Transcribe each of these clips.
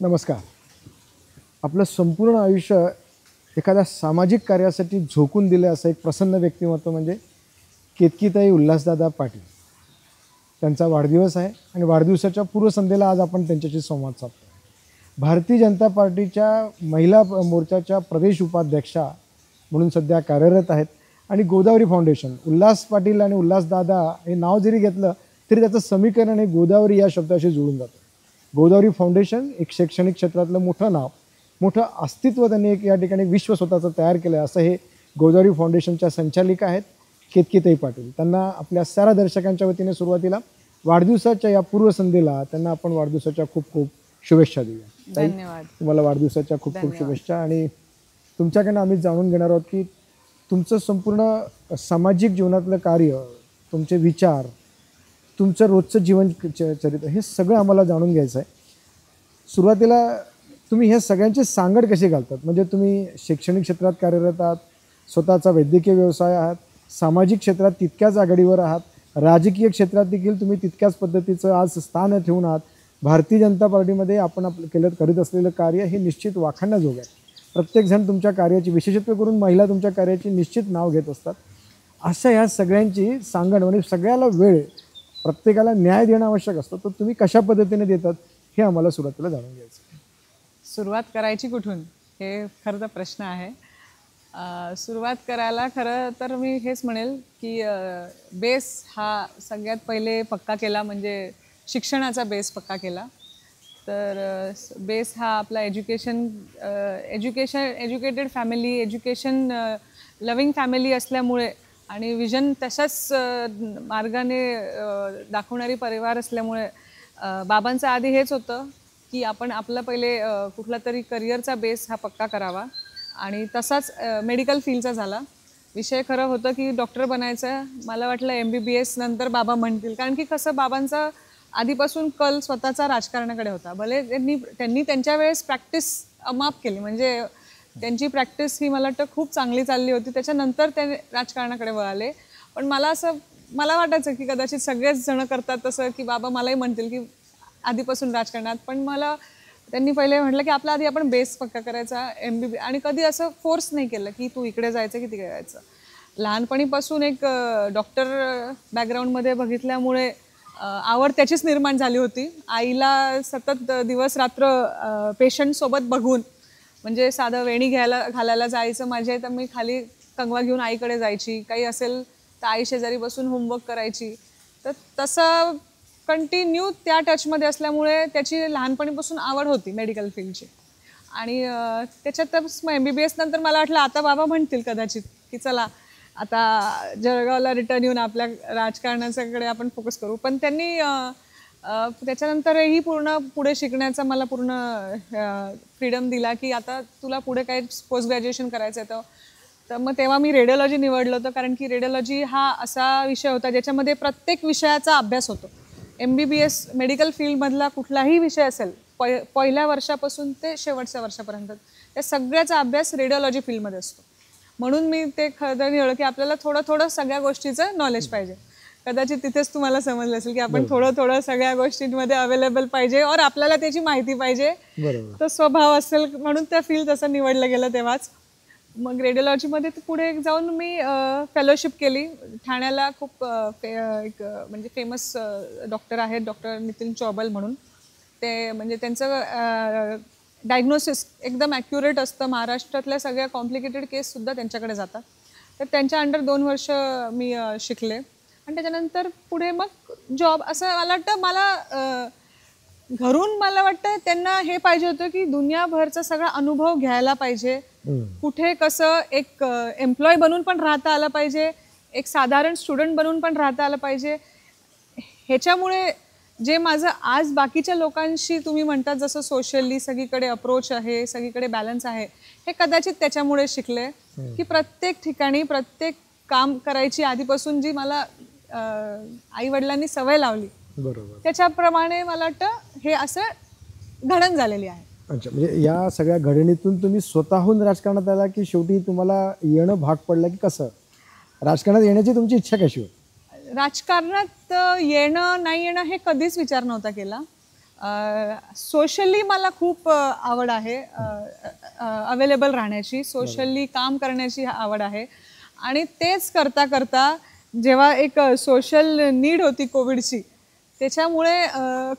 नमस्कार. आपलं संपूर्ण आयुष्य एखाद्या सामाजिक कार्यासाठी झोकून दिलं असं एक प्रसन्न व्यक्तिमत्व म्हणजे केतकीताई उल्हासदादा पाटील. त्यांचा वाढदिवस आहे आणि वाढदिवसाच्या पूर्वसंध्येला आज आपण त्यांच्याशी संवाद साधतो. भारतीय जनता पार्टीच्या महिला मोर्चाच्या प्रदेश उपाध्यक्षा म्हणून सध्या कार्यरत आहेत आणि गोदावरी फाउंडेशन, उल्हास पाटील आणि उल्हासदादा हे नाव जरी घेतलं तरी त्याचं समीकरण हे गोदावरी या शब्दाशी जुळून जातं. गोदावरी फाउंडेशन एक शैक्षणिक क्षेत्रातलं मोठं नाव, मोठं अस्तित्व त्यांनी एक या ठिकाणी विश्व स्वतःचं तयार केलं आहे. असं हे गोदावरी फाउंडेशनच्या संचालिका आहेत केतकीताई पाटील. त्यांना आपल्या साऱ्या दर्शकांच्या वतीने सुरुवातीला वाढदिवसाच्या या पूर्वसंध्येला त्यांना आपण वाढदिवसाच्या खूप खूप शुभेच्छा देऊया. धन्यवाद. तुम्हाला वाढदिवसाच्या खूप खूप शुभेच्छा. आणि तुमच्याकडनं आम्ही जाणून घेणार आहोत की तुमचं संपूर्ण सामाजिक जीवनातलं कार्य, तुमचे विचार, तुमचं रोजचं जीवन चरित्र हे सगळं आम्हाला जाणून घ्यायचं आहे. सुरुवातीला तुम्ही हे सगळ्यांची सांगड कशी घालतात? म्हणजे तुम्ही शैक्षणिक क्षेत्रात कार्यरत आहात, स्वतःचा वैद्यकीय व्यवसाय आहात, सामाजिक क्षेत्रात तितक्याच आघाडीवर आहात, राजकीय क्षेत्रात देखील तुम्ही तितक्याच पद्धतीचं आज स्थान ठेवून आहात. भारतीय जनता पार्टीमध्ये आपण करीत असलेलं कार्य हे निश्चित वाखाणण्याजोगं आहे. प्रत्येकजण तुमच्या कार्याची, विशेषत्व करून महिला तुमच्या कार्याची निश्चित नाव घेत असतात. अशा ह्या सगळ्यांची सांगड म्हणजे सगळ्याला वेळ, प्रत्येकाला न्याय देणं आवश्यक असतं. तर तुम्ही कशा पद्धतीने देतात हे आम्हाला सुरुवातीला जाणून घ्यायचं. सुरुवात करायची कुठून हे खरं तर प्रश्न आहे. सुरुवात करायला खरं तर मी हेच म्हणेल की बेस हा सगळ्यात पहिले पक्का केला, म्हणजे शिक्षणाचा बेस पक्का केला. तर बेस हा आपला educated family, education loving family असल्यामुळे आणि विजन तशाच मार्गाने दाखवणारी परिवार असल्यामुळे बाबांचं आधी हेच होतं की आपण आपला पहिले कुठला तरी करिअरचा बेस हा पक्का करावा आणि तसाच मेडिकल फील्डचा झाला. विषय खरं होतं की डॉक्टर बनायचं. मला वाटलं MBBS नंतर बाबा म्हणतील, कारण की कसं बाबांचा आधीपासून कल स्वतःचा राजकारणाकडे होता. भले त्यांनी त्यांच्या वेळेस प्रॅक्टिस अमाप केली, म्हणजे त्यांची प्रॅक्टिस ही मला वाटतं खूप चांगली चालली होती. त्याच्यानंतर ते राजकारणाकडे वळाले. पण मला वाटायचं की कदाचित सगळेच जण करतात तसं, की बाबा मलाही म्हणतील की आधीपासून राजकारणात. पण त्यांनी पहिले म्हटलं की आपला आधी आपण बेस पक्का करायचा MBBS, आणि कधी असं फोर्स नाही केलं की तू इकडे जायचं की तिकडे जायचं. लहानपणीपासून एक डॉक्टर बॅकग्राऊंडमध्ये बघितल्यामुळे आवड त्याचीच निर्माण झाली होती. आईला सतत दिवस रात्र पेशंटसोबत बघून, म्हणजे साधं वेणी घालायला जायचं माझ्या, तर मी खाली कंगवा घेऊन आईकडे जायची. काही असेल तर आई शेजारी बसून होमवर्क करायची. तर तसं कंटिन्यू त्या टचमध्ये असल्यामुळे त्याची लहानपणीपासून आवड होती मेडिकल फील्डची. आणि त्याच्यातच मग MBBS नंतर मला वाटलं आता बाबा म्हणतील कदाचित की चला आता जळगावला रिटर्न येऊन आपल्या राजकारणाच्याकडे आपण फोकस करू. पण त्यांनी त्याच्यानंतरही पुढे शिकण्याचा मला पूर्ण फ्रीडम दिला की आता तुला पुढे काही पोस्ट ग्रॅज्युएशन करायचं आहे. तर मग तेव्हा मी रेडिओलॉजी निवडलं होतं, कारण की रेडिओलॉजी हा असा विषय होता ज्याच्यामध्ये प्रत्येक विषयाचा अभ्यास होतो. MBBS मेडिकल फील्डमधला कुठलाही विषय असेल, पहिल्या वर्षापासून ते शेवटच्या वर्षापर्यंत त्या सगळ्याचा अभ्यास रेडिओलॉजी फील्डमध्ये असतो. म्हणून मी ते खरं निवडलं की आपल्याला थोडं सगळ्या गोष्टीचं नॉलेज पाहिजे. कदाचित तिथेच तुम्हाला समजलं असेल की आपण थोडं सगळ्या गोष्टींमध्ये अवेलेबल पाहिजे और आपल्याला त्याची माहिती पाहिजे, तो स्वभाव असेल, म्हणून त्या फील्ड तसं निवडलं गेलं तेव्हाच. मग रेडिओलॉजीमध्ये पुढे जाऊन मी फेलोशिप केली. ठाण्याला खूप एक म्हणजे फेमस डॉक्टर आहेत, डॉक्टर नितीन चौबल म्हणून. ते म्हणजे त्यांचं डायग्नोसिस एकदम ॲक्युरेट असतं. महाराष्ट्रातल्या सगळ्या कॉम्प्लिकेटेड केससुद्धा त्यांच्याकडे जातात. तर त्यांच्या अंडर 2 वर्ष मी शिकले आणि त्याच्यानंतर पुढे मग जॉब. असं मला वाटतं घरून मला वाटतं त्यांना हे पाहिजे होतं की दुनियाभरचा सगळा अनुभव घ्यायला पाहिजे. कुठे कसं एक एम्प्लॉय बनून पण राहता आलं पाहिजे, एक साधारण स्टुडंट बनून पण राहता आलं पाहिजे. ह्याच्यामुळे जे माझं आज बाकीच्या लोकांशी तुम्ही म्हणतात जसं सोशली सगळीकडे अप्रोच आहे, सगळीकडे बॅलन्स आहे, हे कदाचित त्याच्यामुळे शिकले की प्रत्येक ठिकाणी प्रत्येक काम करायची आधीपासून जी मला आई वडिलांनी सवय लावली, बरोबर, त्याच्याप्रमाणे मला वाटतं हे असं घडण झालेली आहे. अच्छा, म्हणजे या सगळ्या घडणीतून तुम्ही स्वतःहून राजकारणात आला की शेवटी तुम्हाला येणं भाग पडलं, की कसं राजकारणात येण्याची तुमची इच्छा कशी होती? राजकारणात येणं नाही येणं हे कधीच विचार नव्हता केला. सोशली मला खूप आवड आहे, अवेलेबल राहण्याची, सोशली काम करण्याची आवड आहे. आणि तेच करता करता जेव्हा एक सोशल नीड होती कोविडची, त्याच्यामुळे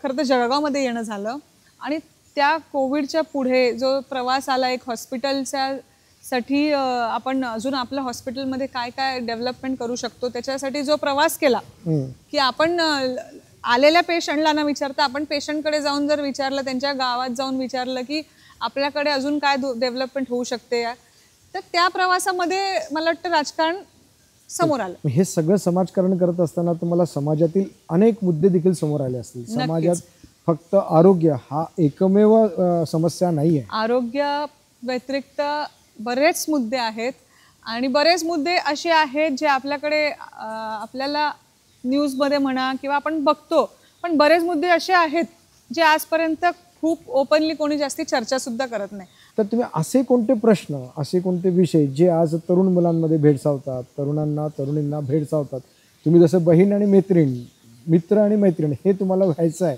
खरं तर जळगावमध्ये येणं झालं. आणि त्या कोविडच्या पुढे जो प्रवास आला एक हॉस्पिटलसाठी, आपण अजून आपल्या हॉस्पिटलमध्ये काय काय डेव्हलपमेंट करू शकतो त्याच्यासाठी जो प्रवास केला, की आपण आलेल्या पेशंटला न विचारता आपण पेशंटकडे जाऊन जर विचारलं, त्यांच्या गावात जाऊन विचारलं की आपल्याकडे अजून काय डेव्हलपमेंट होऊ शकते, तर त्या प्रवासामध्ये मला वाटतं राजकारण समोर आलं. हे सगळं समाजकारण करत असताना तुम्हाला समाजातील अनेक मुद्दे देखील समोर आले असतील. समाजात फक्त आरोग्य हा एकमेव समस्या नाही आहे. आरोग्य व्यतिरिक्त बरेच मुद्दे आहेत आणि बरेच मुद्दे असे आहेत जे आपल्याकडे आपल्याला न्यूजमध्ये म्हणा किंवा आपण बघतो, पण बरेच मुद्दे असे आहेत जे आजपर्यंत खूप ओपनली कोणी जास्ती चर्चा सुद्धा करत नाही. तर तुम्ही असे कोणते प्रश्न, असे कोणते विषय जे आज तरुण मुलांमध्ये भेडसावतात, तरुणींना भेडसावतात? तुम्ही जसं बहीण आणि मैत्रीण, मित्र आणि मैत्रीण हे तुम्हाला व्हायचं आहे,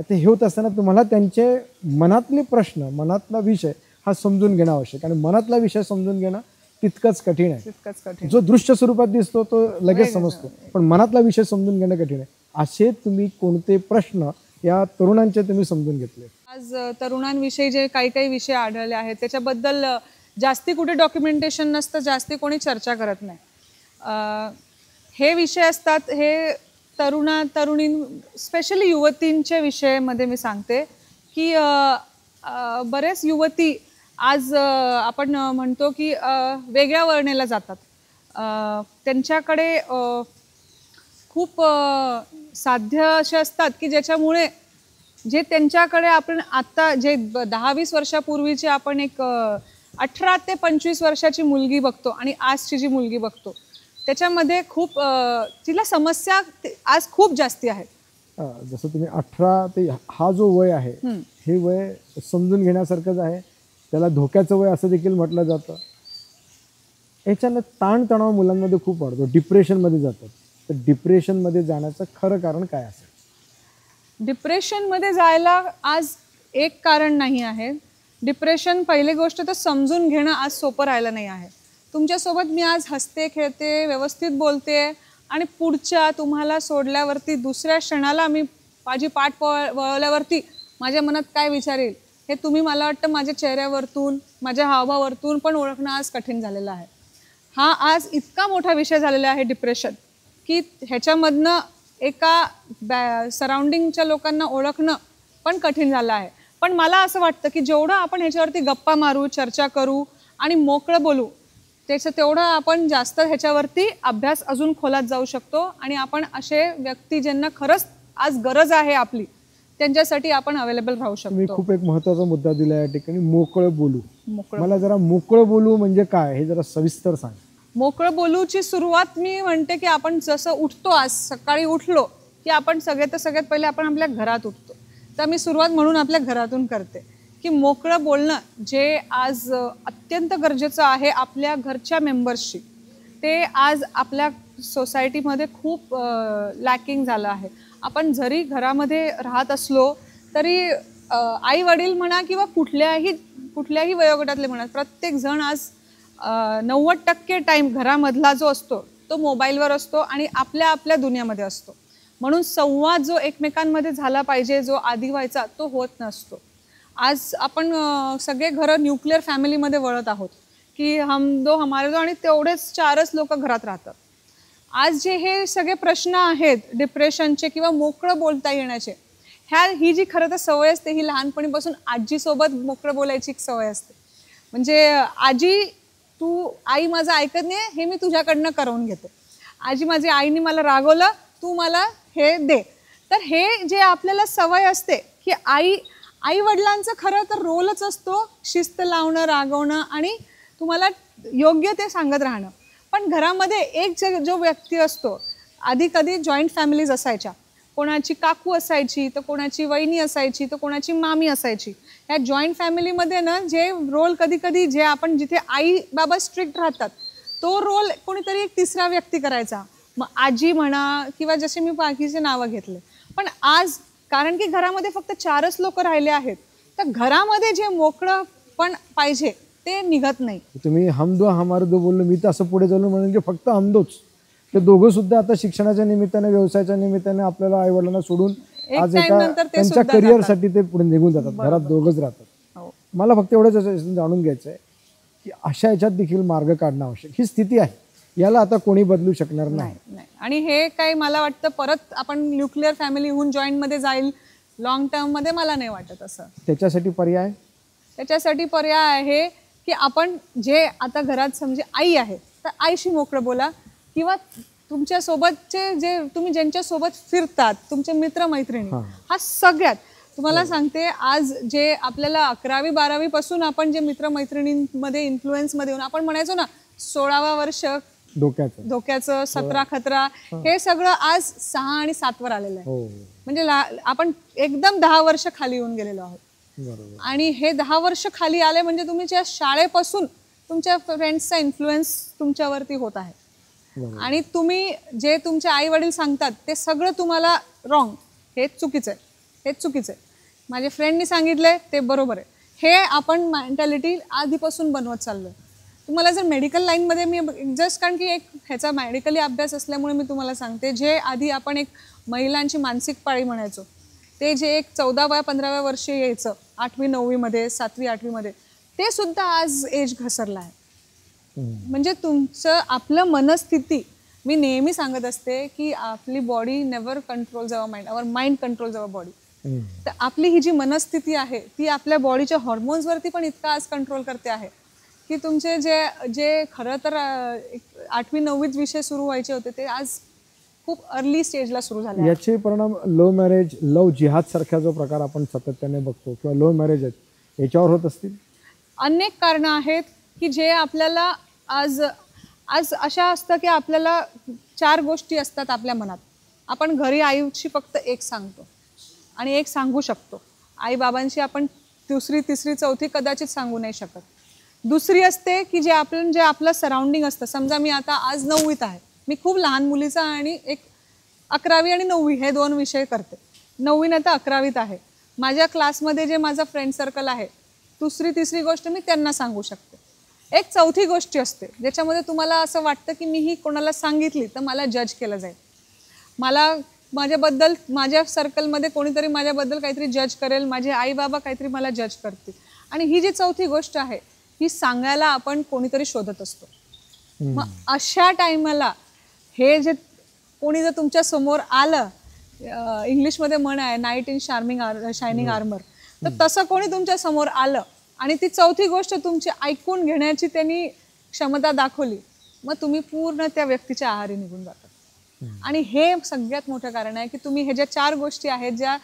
ते हे होत असताना तुम्हाला त्यांचे मनातले प्रश्न, मनातला विषय हा समजून घेणं आवश्यक. आणि मनातला विषय समजून घेणं तितकंच कठीण आहे. तितकंच कठीण. जो दृश्य स्वरूपात दिसतो तो लगेच समजतो, पण मनातला विषय समजून घेणं कठीण आहे. असे तुम्ही कोणते प्रश्न या तरुणांचे तुम्ही समजून घेतले? आज तरुणांविषयी जे काही काही विषय आढळले आहेत त्याच्याबद्दल जास्ती कुठे डॉक्युमेंटेशन नसतं, जास्ती कोणी चर्चा करत नाही. हे विषय असतात, हे तरुणी स्पेशली युवतींच्या विषयामध्ये मी सांगते की बरेच युवती आज आपण म्हणतो की वेगळ्या वळणाला जातात. त्यांच्याकडे खूप साध्य असे असतात की ज्याच्यामुळे जे त्यांच्याकडे आपण आत्ता जे 10-20 वर्षापूर्वीचे आपण एक 18 ते 25 वर्षाची मुलगी बघतो आणि आजची जी मुलगी बघतो त्याच्यामध्ये खूप तिला समस्या आज खूप जास्ती आहेत. जसं तुम्ही 18 ते हा जो वय आहे, हे वय समजून घेण्यासारखंच आहे. त्याला धोक्याचं वय असं देखील म्हटलं जातं. याच्यानं ताणतणाव मुलांमध्ये खूप वाढतो, डिप्रेशनमध्ये जातात. तर डिप्रेशनमध्ये जाण्याचं खरं कारण काय असेल? डिप्रेशनमध्ये जायला आज एक कारण नाही आहे. डिप्रेशन पहिली गोष्ट तर समजून घेणं आज सोपं राहिलं नाही आहे. तुमच्यासोबत मी आज हसते, खेळते, व्यवस्थित बोलते आणि पुढच्या तुम्हाला सोडल्यावरती दुसऱ्या क्षणाला मी माझी पाठ वळवल्यावरती माझ्या मनात काय विचार येईल हे तुम्ही मला वाटतं माझ्या चेहऱ्यावरतून, माझ्या हावभावावरतून पण ओळखणं आज कठीण झालेलं आहे. हा आज इतका मोठा विषय झालेला आहे डिप्रेशन, की ह्याच्यामधनं एका सराउंडिंगच्या लोकांना ओळखणं पण कठीण झालं आहे. पण मला असं वाटतं की जेवढं आपण ह्याच्यावरती गप्पा मारू, चर्चा करू आणि मोकळं बोलू, त्याचं तेवढं आपण जास्त ह्याच्यावरती अभ्यास अजून खोलात जाऊ शकतो आणि आपण असे व्यक्ती ज्यांना खरंच आज गरज आहे आपली त्यांच्यासाठी आपण अवेलेबल राहू शकतो. मी खूप एक महत्त्वाचा मुद्दा दिला या ठिकाणी, मोकळं बोलू. मला जरा मोकळं बोलू म्हणजे काय हे जरा सविस्तर सांग. मोकळं बोलूची सुरुवात मी म्हणते की आपण जसं उठतो, आज सकाळी उठलो की आपण सगळ्यात पहिले आपण आपल्या घरात उठतो. तर मी सुरुवात म्हणून आपल्या घरातून करते की मोकळं बोलणं जे आज अत्यंत गरजेचं आहे आपल्या घरच्या मेंबर्सशी, ते आज आपल्या सोसायटीमध्ये खूप लॅकिंग झालं आहे. आपण जरी घरामध्ये राहत असलो तरी आई वडील म्हणा किंवा कुठल्याही वयोगटातले म्हणा, प्रत्येक जण आज 90% टाईम घरामधला जो असतो तो मोबाईलवर असतो आणि आपल्या दुनियामध्ये असतो. म्हणून संवाद जो एकमेकांमध्ये झाला पाहिजे, जो आधी व्हायचा, तो होत नसतो. आज आपण सगळे घरं न्यूक्लिअर फॅमिलीमध्ये वळत आहोत की हम दो हमारे दो, आणि तेवढेच 4च लोक घरात राहतात. आज जे हे सगळे प्रश्न आहेत डिप्रेशनचे किंवा मोकळं बोलता येण्याचे, ही जी खरं तर सवय असते ही लहानपणीपासून आजीसोबत मोकळं बोलायची एक सवय असते. म्हणजे आजी, तू आई माझं ऐकत नाही हे मी तुझ्याकडनं करवून घेते. आजी, माझी आईने मला रागवलं, तू मला हे दे. तर हे जे आपल्याला सवय असते की आई वडिलांचं खरं तर रोलच असतो शिस्त लावणं, रागवणं आणि तुम्हाला योग्य ते सांगत राहणं. पण घरामध्ये एक जो व्यक्ती असतो, आधी कधी जॉईंट फॅमिलीज असायच्या, कोणाची काकू असायची तर कोणाची वहिनी असायची तर कोणाची मामी असायची. ह्या जॉईंट फॅमिलीमध्ये ना जे रोल कधी जे आपण जिथे आई बाबा स्ट्रिक्ट राहतात तो रोल कोणीतरी एक तिसरा व्यक्ती करायचा. मग आजी म्हणा किंवा जसे मी बाकीचे नावं घेतले. पण आज कारण की घरामध्ये फक्त 4च लोक राहिले आहेत, तर घरामध्ये जे मोकळं पण पाहिजे ते निघत नाही. तुम्ही हम दो हमारे दो बोललो, मी तर असं पुढे चालू म्हणजे फक्त हम दोच. ते दोघं सुद्धा आता शिक्षणाच्या निमित्ताने, व्यवसायाच्या निमित्ताने आपल्याला आई वडिलांना सोडून एक आज time एका नंतर ते त्यांच्या सुद्धा करिअरसाठी ते पुढे निघून जातात. घरात दोघंच राहतात. हो. मला फक्त एवढंच जाणून घ्यायचं आहे की अशा ह्याच्यात देखील मार्ग काढणं आवश्यक, ही स्थिती आहे, याला आता कोणी बदलू शकणार नाही. नाही. आणि हे काही मला वाटतं परत आपण न्यूक्लिअर फॅमिली होऊन जॉईंट मध्ये जाईल लॉंग टर्म मध्ये, मला नाही वाटत असं. त्याच्यासाठी पर्याय, त्याच्यासाठी पर्याय आहे की आपण जे आता घरात समजे आई आहे तर आईशी मोकळं बोला, किंवा तुमच्या सोबतचे जे तुम्ही ज्यांच्या सोबत फिरतात, तुमचे मित्रमैत्रिणी, हा सगळ्यात तुम्हाला सांगते, आज जे आपल्याला 11वी 12वी पासून आपण जे मित्रमैत्रिणींमध्ये इन्फ्लुएन्समध्ये येऊन आपण म्हणायचो ना 16वा वर्ष धोक्याचं, 17 खतरा, हे सगळं आज 6 आणि 7 वर आलेलं आहे. म्हणजे आपण एकदम 10 वर्ष खाली येऊन गेलेलो आहोत. आणि हे 10 वर्ष खाली आले म्हणजे तुमच्या शाळेपासून तुमच्या फ्रेंड्सचा इन्फ्लुएन्स तुमच्यावरती होत आहे. आणि तुम्ही जे तुमचे आई वडील सांगतात ते सगळं तुम्हाला रॉंग, हेच चुकीचं आहे, हेच चुकीचं आहे, माझ्या फ्रेंडनी सांगितलंय ते बरोबर आहे, हे आपण मेंटॅलिटी आधीपासून बनवत चाललोय. तुम्हाला जर मेडिकल लाईनमध्ये, मी जस्ट कारण की एक ह्याचा मेडिकली अभ्यास असल्यामुळे मी तुम्हाला सांगते, जे आधी आपण एक महिलांची मानसिक पाळी म्हणायचो, ते जे एक 14व्या 15व्या वर्षी यायचं 8वी 9वी मध्ये, 7वी 8वी मध्ये, ते सुद्धा आज एज घसरला आहे. म्हणजे तुमचं आपलं मनस्थिती, मी नेहमी सांगत असते की आपली body never controls our mind, our mind controls our body. तर आपली ही जी मनस्थिती आहे ती आपल्या बॉडीच्या हॉर्मोन्सवरती पण इतका आज कंट्रोल करते आहे की तुमचे जे जे खरं तर 8वी 9वीत विषय सुरू व्हायचे होते ते आज खूप अर्ली स्टेजला सुरू झाले. याचे परिणाम लव्ह मॅरेज, लव्ह जिहाद सारखा जो प्रकार आपण सातत्याने बघतो किंवा लव्ह मॅरेज आहेत याच्यावर होत असतील. अनेक कारणं आहेत की जे आपल्याला आज अशा असतं की आपल्याला 4 गोष्टी असतात आपल्या मनात. आपण घरी आईशी फक्त एक सांगतो आणि एक सांगू शकतो. आई बाबांशी आपण दुसरी तिसरी चौथी कदाचित सांगू नाही शकत. दुसरी असते की जे आपलं सराउंडिंग असतं. समजा मी आता आज 9वीत आहे, मी खूप लहान मुलीचा आणि एक 11वी आणि 9वी हे 2 विषय करते. 9वी नंतर 11वीत आहे, माझ्या क्लासमध्ये जे माझा फ्रेंड सर्कल आहे, दुसरी तिसरी गोष्ट मी त्यांना सांगू शकते. एक चौथी गोष्ट असते ज्याच्यामध्ये तुम्हाला असं वाटतं की मी ही कोणाला सांगितली तर मला जज केलं जाईल, माझ्याबद्दल माझ्या सर्कलमध्ये कोणीतरी माझ्याबद्दल काहीतरी जज करेल, माझे आई बाबा काहीतरी मला जज करतील. आणि ही जी चौथी गोष्ट आहे ही सांगायला आपण कोणीतरी शोधत असतो. मग अशा टायमाला हे जे कोणी जर तुमच्या समोर आलं, इंग्लिशमध्ये म्हण आहे नाईट इन शायनिंग आर्मर, तर तसं कोणी तुमच्या समोर आलं आणि ती चौथी गोष्ट तुमची ऐकून घेण्याची त्यांनी क्षमता दाखवली, मग तुम्ही पूर्ण त्या व्यक्तीच्या आहारी निघून जातात. आणि हे सगळ्यात मोठं कारण आहे की तुम्ही हे ज्या 4 गोष्टी आहेत ज्या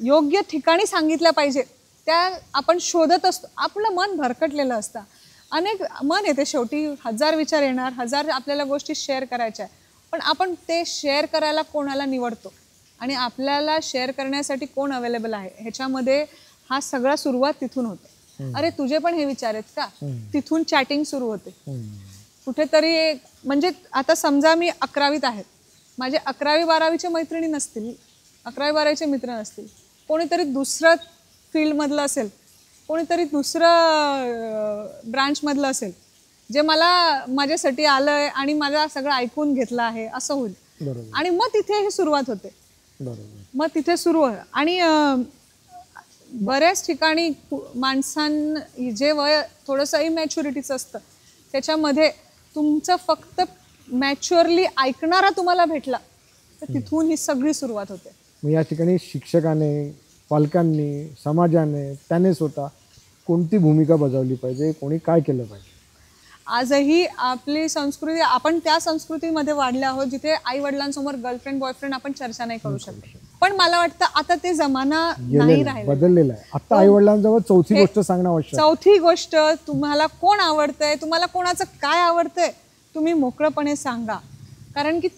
योग्य ठिकाणी सांगितल्या पाहिजे त्या आपण शोधत असतो. आपलं मन भरकटलेलं असतं, अनेक मन येते, शेवटी 1000 विचार येणार, 1000 आपल्याला गोष्टी शेअर करायच्या, पण आपण ते शेअर करायला कोणाला निवडतो आणि आपल्याला शेअर करण्यासाठी कोण अवेलेबल आहे ह्याच्यामध्ये हा सगळा सुरुवात तिथून होते. अरे तुझे पण हे विचार आहेत का, तिथून चॅटिंग सुरू होते. कुठेतरी म्हणजे आता समजा मी 11वीत आहे, माझे 11वी 12वीचे मैत्रिणी नसतील, 11वी 12वीचे मित्र नसतील, कोणीतरी दुसरं फील्डमधलं असेल, कोणीतरी दुसरं ब्रांचमधलं असेल जे मला माझ्यासाठी आलंय आणि माझा सगळं ऐकून घेतलं आहे असं होईल. आणि मग तिथे ही सुरुवात होते. मग तिथे सुरू आहे. आणि बऱ्याच ठिकाणी माणसांना जे वय थोडंसं इमॅच्युरिटीचं असतं त्याच्यामध्ये तुमचं फक्त मॅच्युअरली ऐकणारा तुम्हाला भेटला तर तिथून ही सगळी सुरुवात होते. मग या ठिकाणी शिक्षकाने, पालकांनी, समाजाने, त्याने स्वतः कोणती भूमिका बजावली पाहिजे, कोणी काय केलं पाहिजे? आजही आपली संस्कृती, आपण त्या संस्कृतीमध्ये वाढले आहोत जिथे आई वडिलांसमोर गर्लफ्रेंड बॉयफ्रेंड आपण चर्चा नाही करू शकत. पण मला वाटतं आता ते जमाना नाही राहिला, बदललेला आहे. आता आई वडिलांजवळ चौथी गोष्ट सांगणं आवश्यक. चौथी गोष्ट, तुम्हाला कोण आवडतंय, तुम्हाला कोणाचं काय आवडतंय, तुम्ही मोकळेपणे सांगा. कारण की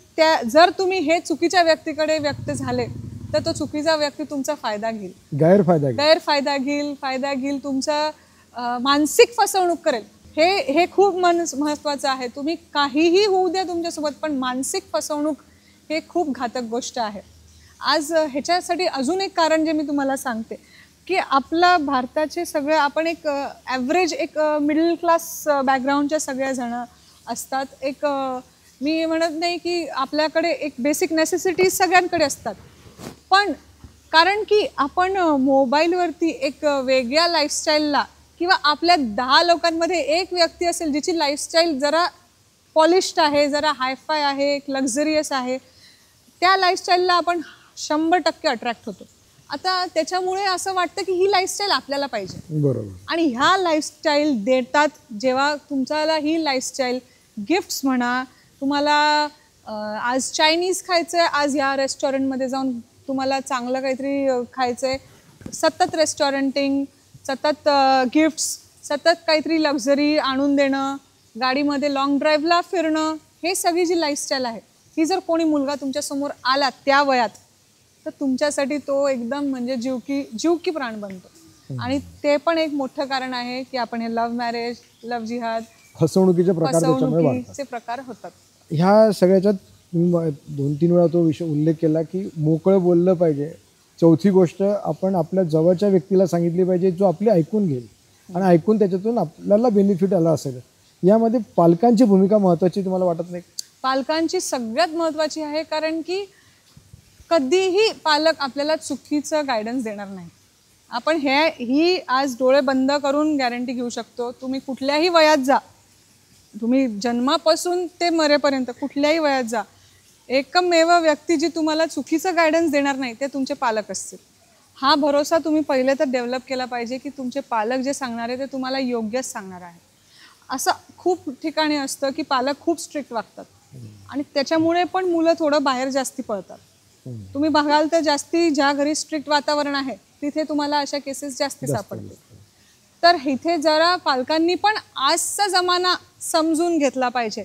जर तुम्ही हे चुकीच्या व्यक्तीकडे व्यक्त झाले तर तो चुकीचा व्यक्ती तुमचा फायदा घेईल, गैरफायदा घेईल, तुमचा मानसिक फसवणूक करेल. हे खूप महत्त्वाचं आहे. तुम्ही काहीही होऊ द्या तुमच्यासोबत, पण मानसिक फसवणूक हे खूप घातक गोष्ट आहे. आज ह्याच्यासाठी अजून एक कारण जे मी तुम्हाला सांगते की आपला भारताचे सगळे आपण एक ॲव्हरेज एक मिडल क्लास बॅकग्राऊंडच्या सगळ्याजण असतात. एक मी म्हणत नाही की आपल्याकडे एक बेसिक नेसेसिटीज सगळ्यांकडे असतात, पण कारण की आपण मोबाईलवरती एक वेगळ्या लाईफस्टाईलला किंवा आपल्या 10 लोकांमध्ये एक व्यक्ती असेल जिची लाईफस्टाईल जरा पॉलिश्ड आहे, जरा हायफाय आहे, एक लक्झरियस आहे, त्या लाईफस्टाईलला आपण 100% अट्रॅक्ट होतो. आता त्याच्यामुळे असं वाटतं की ही लाईफस्टाईल आपल्याला पाहिजे. बरोबर. आणि ह्या लाईफस्टाईल देतात जेव्हा तुमच्याला ही लाईफस्टाईल गिफ्ट्स म्हणा, तुम्हाला आज चायनीज खायचं आहे, आज ह्या रेस्टॉरंटमध्ये जाऊन तुम्हाला चांगलं काहीतरी खायचं आहे, सतत रेस्टॉरंटिंग, सतत गिफ्ट्स, सतत काहीतरी लक्झरी आणून देणं, गाडीमध्ये लॉंग ड्राईव्हला फिरणं, हे सगळी जी लाईफस्टाईल आहे ही जर कोणी मुलगा तुमच्यासमोर आला त्या वयात तर तुमच्यासाठी तो एकदम म्हणजे जीव की प्राण बनतो. आणि ते पण एक मोठं कारण आहे की आपण हे लव्ह मॅरेज, लव्ह जिहाद, फसवणुकीचे प्रकार होतात. ह्या सगळ्याच्यात 2-3 वेळा तो विषय उल्लेख केला की मोकळं बोललं पाहिजे. चौथी गोष्ट आपण आपल्या जवळच्या व्यक्तीला सांगितली पाहिजे जो आपली ऐकून घेईल आणि ऐकून त्याच्यातून आपल्याला बेनिफिट आला असेल. यामध्ये पालकांची भूमिका महत्त्वाची तुम्हाला वाटत नाही? पालकांची सगळ्यात महत्त्वाची आहे, कारण की कधीही पालक आपल्याला चुकीचं गायडन्स देणार नाही. आपण ही आज डोळे बंद करून गॅरंटी घेऊ शकतो. तुम्ही कुठल्याही वयात जा, तुम्ही जन्मापासून ते मरेपर्यंत कुठल्याही वयात जा, एकमेव व्यक्ती जी तुम्हाला चुकीचं गायडन्स देणार नाही ते तुमचे पालक असतील. हा भरोसा तुम्ही पहिले तर डेव्हलप केला पाहिजे की तुमचे पालक जे सांगणार आहे ते तुम्हाला योग्यच सांगणार आहे. असं खूप ठिकाणी असतं की पालक खूप स्ट्रिक्ट वागतात आणि त्याच्यामुळे पण मुलं थोडं बाहेर जास्ती पळतात. तुम्ही बघाल तर जास्ती ज्या घरी स्ट्रिक्ट वातावरण आहे तिथे तुम्हाला अशा केसेस जास्ती सापडतील. तर इथे जरा पालकांनी पण आजचा जमाना समजून घेतला पाहिजे.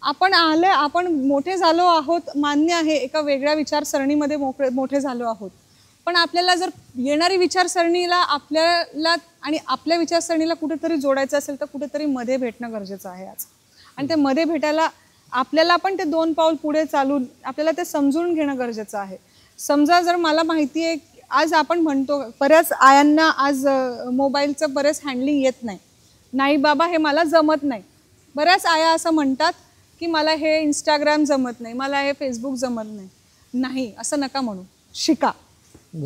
आपण मोठे झालो आहोत, मान्य आहे, एका वेगळ्या विचारसरणीमध्ये मोठे झालो आहोत, पण आपल्याला जर येणारी विचारसरणीला आपल्याला आणि आपल्या विचारसरणीला कुठेतरी जोडायचं असेल तर कुठेतरी मध्ये भेटणं गरजेचं आहे आज. आणि ते मध्ये भेटायला आपल्याला पण ते 2 पाऊल पुढे चालून आपल्याला ते समजून घेणं गरजेचं आहे. समजा जर मला माहिती आहे आज आपण म्हणतो बऱ्याच आयांना आज मोबाईलचं बरेच हँडलिंग येत नाही बाबा हे मला जमत नाही. बऱ्याच आया असं म्हणतात की मला हे इंस्टाग्राम जमत नाही, मला हे फेसबुक जमत नाही. नाही, असं नका म्हणू.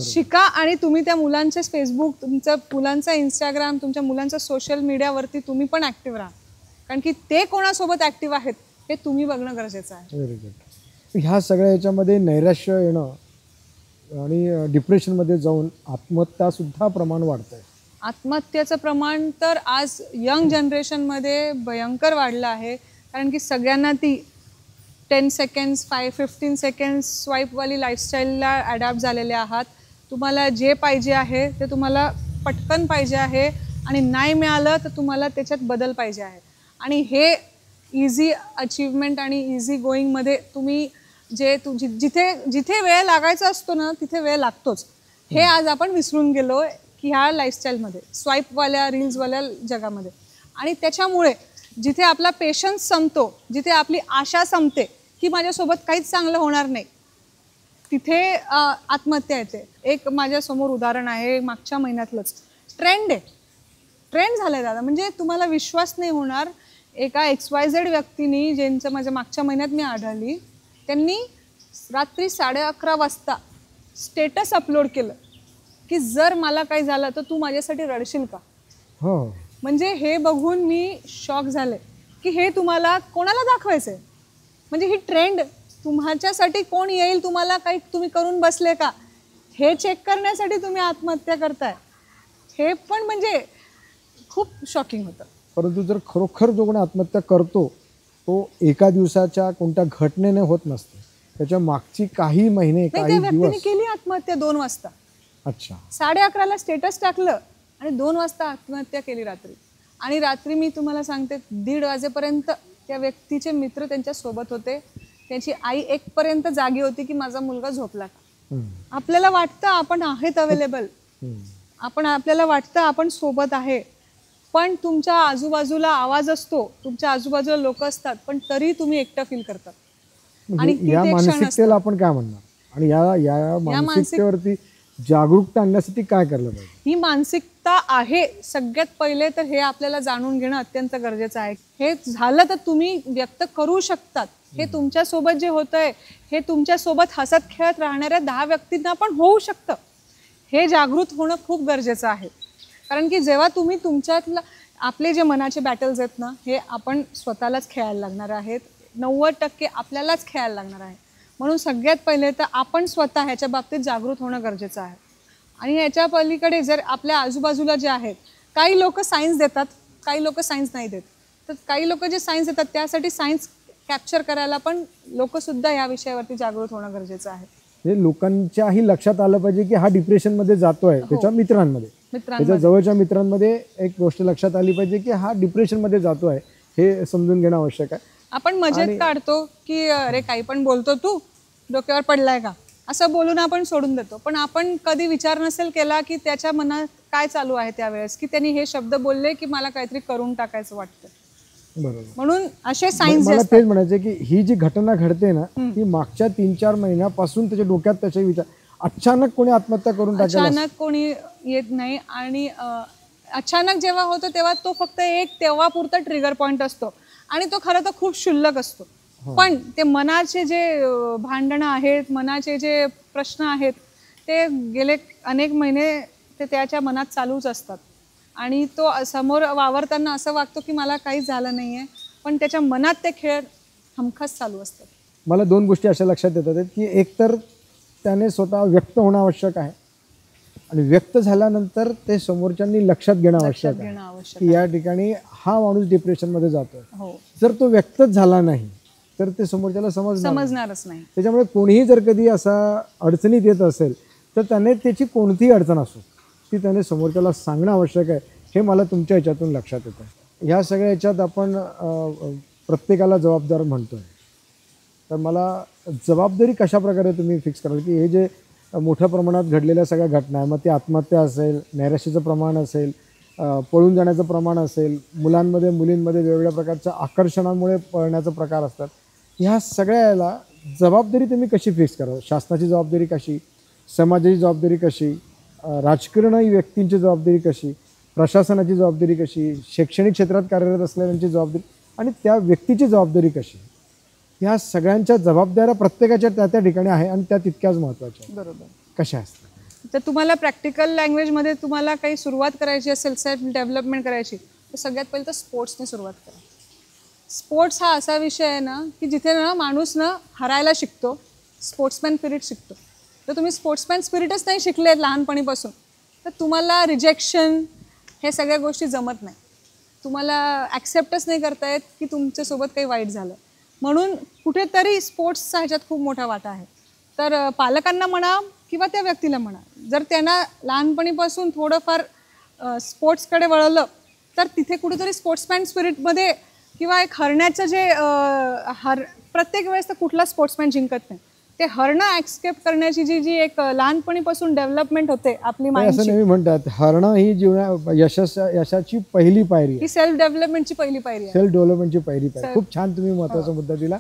शिका आणि तुम्ही त्या मुलांचे फेसबुक, तुमच्या मुलांचा इंस्टाग्राम, तुमच्या मुलांचा सोशल मीडियावरती तुम्ही पण ॲक्टिव्ह राहा, कारण की ते कोणासोबत ॲक्टिव्ह आहेत हे तुम्ही बघणं गरजेचं आहे. Very good. ह्या सगळ्या याच्यामध्ये नैराश्य येणं आणि डिप्रेशनमध्ये जाऊन आत्महत्यासुद्धा प्रमाण वाढतं आहे. आत्महत्येचं प्रमाण तर आज यंग जनरेशनमध्ये भयंकर वाढलं आहे, कारण की सगळ्यांना ती 10 सेकंड्स 15 सेकंड्स स्वाईपवाली लाईफस्टाईलला ॲडॅप्ट झालेले आहात. तुम्हाला जे पाहिजे आहे ते तुम्हाला पटकन पाहिजे आहे आणि नाही मिळालं तर तुम्हाला त्याच्यात बदल पाहिजे आहे. आणि हे इझी अचीवमेंट आणि इझी गोईंगमध्ये तुम्ही जिथे वेळ लागायचा असतो ना तिथे वेळ लागतोच, हे आज आपण विसरून गेलो की ह्या लाईफस्टाईलमध्ये, स्वाईपवाल्या रील्सवाल्या जगामध्ये. आणि त्याच्यामुळे जिथे आपला पेशन्स संपतो, जिथे आपली आशा संपते की माझ्यासोबत काहीच चांगलं होणार नाही, तिथे आत्महत्या येते. एक माझ्यासमोर उदाहरण आहे, मागच्या महिन्यातलंच. ट्रेंड झालं आहे दादा, म्हणजे तुम्हाला विश्वास नाही होणार. एका XYZ व्यक्तीनी, ज्यांचं माझ्या मागच्या महिन्यात मी आढळली, त्यांनी रात्री 11:30 वाजता स्टेटस अपलोड केलं की जर मला काही झालं तर तू माझ्यासाठी रडशील का. हो, म्हणजे हे बघून मी शॉक झाले की हे तुम्हाला कोणाला दाखवायचं आहे. म्हणजे ही ट्रेंड तुमच्यासाठी कोण येईल, तुम्हाला काही तुम्ही करून बसले का, हे चेक करण्यासाठी तुम्ही आत्महत्या करताय. हे पण म्हणजे खूप शॉकिंग होतं. परंतु जर खरोखर जो कोणी आत्महत्या करतो तो एका दिवसाच्या कोणत्या घटनेने होत नसते, त्याच्या मागची काही महिने, काही व्यक्तीने केली आत्महत्या 2 वाजता. अच्छा, 11:30ला स्टेटस टाकलं आणि 2 वाजता आत्महत्या केली रात्री. आणि रात्री मी तुम्हाला सांगते 1:30 वाजेपर्यंत त्या व्यक्तीचे मित्र त्यांच्या सोबत होते. त्याची आई 1 पर्यंत जागी होती की माझा मुलगा झोपला का. आपल्याला वाटतं आपण आहेत अवेलेबल, आपल्याला वाटतं आपण सोबत आहे, पण तुमच्या आजूबाजूला आवाज असतो, तुमच्या आजूबाजूला लोक असतात, पण तरी तुम्ही एकटं फील करतात. आणि या मानसिकतेला आपण काय म्हणणार? आणि या मानसिकतेवरती जागरूकता आणण्यासाठी काय केलं पाहिजे? ही मानसिकता आहे सगळ्यात पहिले तर हे आपल्याला जाणून घेणं अत्यंत गरजेचं आहे. हे झालं तर तुम्ही व्यक्त करू शकतात. हे तुमच्यासोबत जे होतंय हे तुमच्यासोबत हसत खेळत राहणाऱ्या 10 व्यक्तींना पण होऊ शकतं. हे जागृत होणं खूप गरजेचं आहे. कारण की जेव्हा तुम्ही तुमच्यातलं आपले जे मनाचे बॅटल्स आहेत ना हे आपण स्वतःलाच खेळायला लागणार आहेत. 90% आपल्यालाच खेळायला लागणार आहे. म्हणून सगळ्यात पहिले तर आपण स्वतः ह्याच्या बाबतीत जागृत होणं गरजेचं आहे. आणि ह्याच्या पलीकडे जर आपल्या आजूबाजूला जे आहेत काही लोक सायन्स देतात, काही लोक सायन्स नाही देत. तर काही लोक जे सायन्स देतात त्यासाठी सायन्स कॅप्चर करायला पण लोकसुद्धा या विषयावरती जागृत होणं गरजेचं आहे. म्हणजे लोकांच्याही लक्षात आलं पाहिजे की हा डिप्रेशनमध्ये जातोय त्याच्या मित्रांमध्ये, त्याच्या जवळच्या मित्रांमध्ये एक गोष्ट लक्षात आली पाहिजे की हा डिप्रेशनमध्ये जातोय हे समजून घेणं आवश्यक आहे. आपण मजेत काढतो की अरे काही पण बोलतो तू, डोक्यावर पडलाय का, असं बोलून आपण सोडून देतो. पण आपण कधी विचार नसेल केला की त्याच्या मनात काय चालू आहे त्यावेळेस, की त्यांनी हे शब्द बोलले की मला काहीतरी करून टाकायचं वाटतं. बरोबर. म्हणून असे सायन्स मला तेच म्हणायचं की ही जी घटना घडते ना ती मागच्या 3-4 महिन्यापासून त्याच्या डोक्यात त्याचे विचार, अचानक कोणी आत्महत्या करून टाकेल अचानक कोणी येत नाही. आणि अचानक जेव्हा होतं तेव्हा तो फक्त एक तेव्हा पुरता ट्रिगर पॉइंट असतो आणि तो खरं तर खूप क्षुल्लक असतो. पण ते मनाचे जे भांडणं आहेत, मनाचे जे प्रश्न आहेत ते गेले अनेक महिने ते त्याच्या मनात चालूच असतात. आणि तो समोर वावरताना असं वागतो की मला काहीच झालं नाही आहे, पण त्याच्या मनात ते खेळ हमखास चालू असतात. मला 2 गोष्टी अशा लक्षात येतात की एक तर त्याने स्वतः व्यक्त होणं आवश्यक आहे आणि व्यक्त झाल्यानंतर ते समोरच्यांनी लक्षात घेणं आवश्यक आहे की या ठिकाणी हा माणूस डिप्रेशनमध्ये जातोय. जर तो व्यक्तच झाला नाही तर ते समोरच्याला समजणारच नाही. त्याच्यामुळे कोणीही जर कधी असा अडचणीत येत असेल तर त्याने त्याची कोणतीही अडचण असो ती त्याने समोरच्याला सांगणं आवश्यक आहे. हे मला तुमच्या ह्याच्यातून लक्षात येतं. ह्या सगळ्या ह्याच्यात आपण प्रत्येकाला जबाबदार म्हणतोय, तर मला जबाबदारी कशा प्रकारे तुम्ही फिक्स कराल की हे जे मोठ्या प्रमाणात घडलेल्या सगळ्या घटना आहे, मग ती आत्महत्या असेल, नैराश्याचं प्रमाण असेल, पळून जाण्याचं प्रमाण असेल, मुलांमध्ये मुलींमध्ये वेगवेगळ्या प्रकारच्या आकर्षणामुळे पळण्याचा प्रकार असतात, ह्या सगळ्याला जबाबदारी तुम्ही कशी फिक्स कराल? शासनाची जबाबदारी कशी, समाजाची जबाबदारी कशी, राजकीय व्यक्तींची जबाबदारी कशी, प्रशासनाची जबाबदारी कशी, शैक्षणिक क्षेत्रात कार्यरत असलेल्यांची जबाबदारी आणि त्या व्यक्तीची जबाबदारी कशी, ह्या सगळ्यांच्या जबाबदाऱ्या प्रत्येकाच्या त्या त्या ठिकाणी आहे आणि त्या तितक्याच महत्त्वाच्या. बरोबर. कशा असतात? तर तुम्हाला प्रॅक्टिकल लँग्वेजमध्ये तुम्हाला काही सुरुवात करायची असेल, सेल्फ डेव्हलपमेंट करायची, तर सगळ्यात पहिलं तर स्पोर्ट्सने सुरुवात करा. स्पोर्ट्स हा असा विषय आहे ना की जिथे ना माणूस ना हरायला शिकतो, स्पोर्ट्समॅन स्पिरिट शिकतो. तर तुम्ही स्पोर्ट्समॅन स्पिरिटच नाही शिकलेत लहानपणीपासून तर तुम्हाला रिजेक्शन हे सगळ्या गोष्टी जमत नाही. तुम्हाला ॲक्सेप्टच नाही करता येत की तुमच्यासोबत काही वाईट झालं. म्हणून कुठेतरी स्पोर्ट्सचा ह्याच्यात खूप मोठा वाटा आहे. तर पालकांना म्हणा किंवा त्या व्यक्तीला म्हणा, जर त्यांना लहानपणीपासून थोडंफार स्पोर्ट्सकडे वळवलं तर तिथे कुठेतरी स्पोर्ट्समॅन स्पिरिटमध्ये किंवा एक हरण्याचं जे प्रत्येक वेळेस तर कुठला स्पोर्ट्समॅन जिंकत नाही, ते हरणं ॲक्सेप्ट करण्याची जी एक लहानपणीपासून डेव्हलपमेंट होते आपली माइंडची. असं नेहमी म्हणतात हरणं ही यशाची पहिली पायरी आहे. ही सेल्फ डेव्हलपमेंटची पहिली पायरी आहे. सेल्फ डेव्हलपमेंटची पहिली पायरी. खूप छान तुम्ही महत्त्वाचा मुद्दा दिला